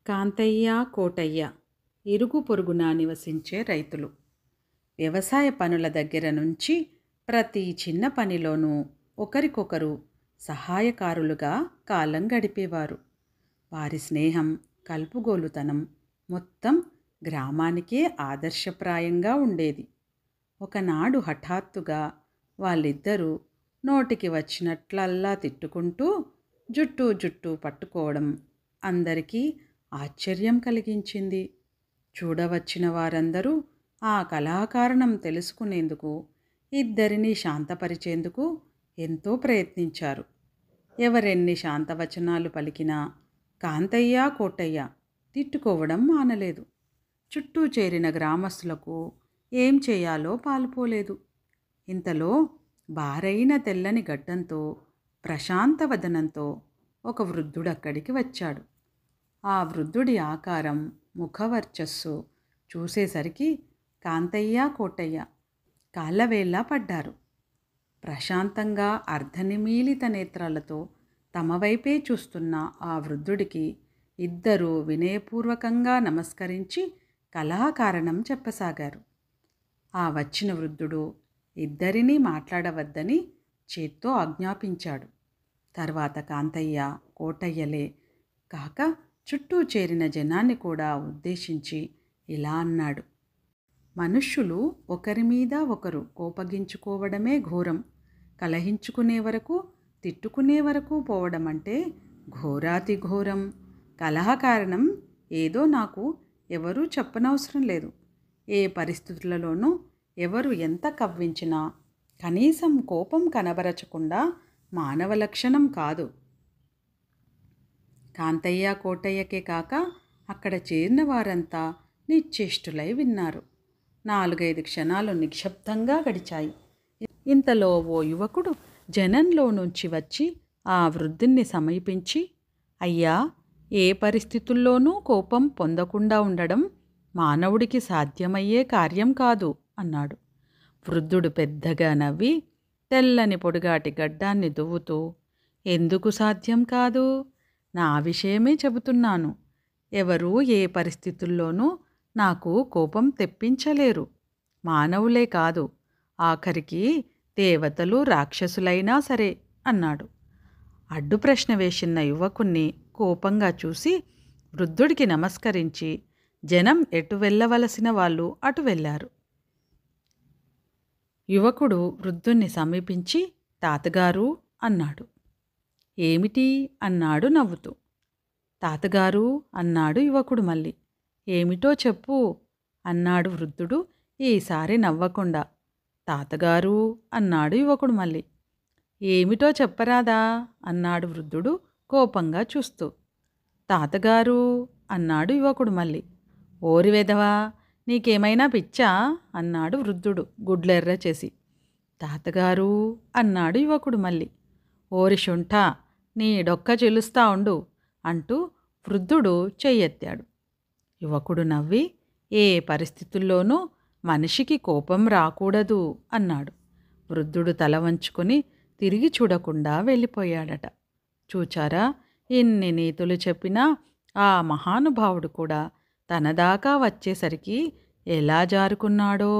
కాంతయ్య, కోటయ్య ఇరుగు పొరుగున నివసించే రైతులు. వ్యవసాయ పనుల దగ్గర నుంచి ప్రతి చిన్న పనిలోనూ ఒకరికొకరు సహాయకారులుగా కాలం గడిపేవారు. వారి స్నేహం, కలుపుగోలుతనం మొత్తం గ్రామానికే ఆదర్శప్రాయంగా ఉండేది. ఒకనాడు హఠాత్తుగా వాళ్ళిద్దరూ నోటికి వచ్చినట్లల్లా తిట్టుకుంటూ జుట్టు జుట్టు పట్టుకోవడం అందరికీ ఆశ్చర్యం కలిగించింది. చూడవచ్చిన వారందరూ ఆ కళాకారణం తెలుసుకునేందుకు, ఇద్దరినీ శాంతపరిచేందుకు ఎంతో ప్రయత్నించారు. ఎవరెన్ని శాంతవచనాలు పలికినా కాంతయ్య, కోటయ్య తిట్టుకోవడం మానలేదు. చుట్టూ చేరిన గ్రామస్తులకు ఏం చేయాలో పాలుపోలేదు. ఇంతలో బారైన తెల్లని గడ్డంతో, ప్రశాంత వదనంతో ఒక వృద్ధుడక్కడికి వచ్చాడు. ఆ వృద్ధుడి ఆకారం, ముఖవర్చస్సు చూసేసరికి కాంతయ్య, కోటయ్య కాళ్ళవేళ్ళ పడ్డారు. ప్రశాంతంగా అర్ధనిమీలిత నేత్రాలతో తమ వైపే చూస్తున్న ఆ వృద్ధుడికి ఇద్దరూ వినయపూర్వకంగా నమస్కరించి కళాకారణం చెప్పసాగారు. ఆ వచ్చిన వృద్ధుడు ఇద్దరినీ మాట్లాడవద్దని చేత్తో ఆజ్ఞాపించాడు. తర్వాత కాంతయ్య, కోటయ్యలే కాక చుట్టూ చేరిన జనాన్ని కూడా ఉద్దేశించి ఇలా అన్నాడు: మనుష్యులు ఒకరి మీద ఒకరు కోపగించుకోవడమే ఘోరం. కలహించుకునే వరకు, తిట్టుకునే వరకు పోవడం అంటే ఘోరాతి ఘోరం. కలహ కారణం ఏదో నాకు ఎవరూ చెప్పనవసరం లేదు. ఏ పరిస్థితులలోనూ ఎవరు ఎంత కవ్వించినా కనీసం కోపం కనబరచకుండా మానవ లక్షణం కాదు. కాంతయ్య, కోటయ్యకే కాక అక్కడ చేరిన వారంతా నిశ్చేష్టులై విన్నారు. 4-5 క్షణాలు నిశ్శబ్దంగా గడిచాయి. ఇంతలో ఓ యువకుడు జనంలో నుంచి వచ్చి ఆ వృద్ధుణ్ణి సమీపించి, అయ్యా, ఏ పరిస్థితుల్లోనూ కోపం పొందకుండా ఉండడం మానవుడికి సాధ్యమయ్యే కార్యం కాదు అన్నాడు. వృద్ధుడు పెద్దగా నవ్వి తెల్లని పొడుగాటి గడ్డాన్ని దువ్వుతూ, ఎందుకు సాధ్యం కాదు? నా విషయమే చెబుతున్నాను. ఎవరూ ఏ పరిస్థితుల్లోనూ నాకు కోపం తెప్పించలేరు. మానవులే కాదు, ఆఖరికి దేవతలు, రాక్షసులైనా సరే అన్నాడు. అడ్డు ప్రశ్న వేసిన యువకుణ్ణి కోపంగా చూసి వృద్ధుడికి నమస్కరించి జనం ఎటు వెళ్ళవలసిన వాళ్ళు అటు వెళ్ళారు. యువకుడు వృద్ధుణ్ణి సమీపించి, తాతగారు అన్నాడు. ఏమిటి అన్నాడు నవ్వుతూ. తాతగారు అన్నాడు యువకుడు మళ్ళీ. ఏమిటో చెప్పు అన్నాడు వృద్ధుడు ఈసారి నవ్వకుండా. తాతగారు అన్నాడు యువకుడు మళ్ళీ. ఏమిటో చెప్పరాదా అన్నాడు వృద్ధుడు కోపంగా చూస్తూ. తాతగారు అన్నాడు యువకుడు మళ్ళీ. ఓరి వెధవా, నీకేమైనా పిచ్చా అన్నాడు వృద్ధుడు గుడ్లెర్ర చేసి. తాతగారు అన్నాడు యువకుడు మళ్ళీ. ఓరి శుంఠ, నీ డొక్క చెలుస్తా ఉండు అంటూ వృద్ధుడు చెయ్యెత్తాడు. యువకుడు నవ్వి, ఏ పరిస్థితుల్లోనూ మనిషికి కోపం రాకూడదు అన్నాడు. వృద్ధుడు తల వంచుకొని తిరిగి చూడకుండా వెళ్ళిపోయాడట. చూచారా, ఎన్ని నీతులు చెప్పినా ఆ మహానుభావుడు కూడా తనదాకా వచ్చేసరికి ఎలా జారుకున్నాడో.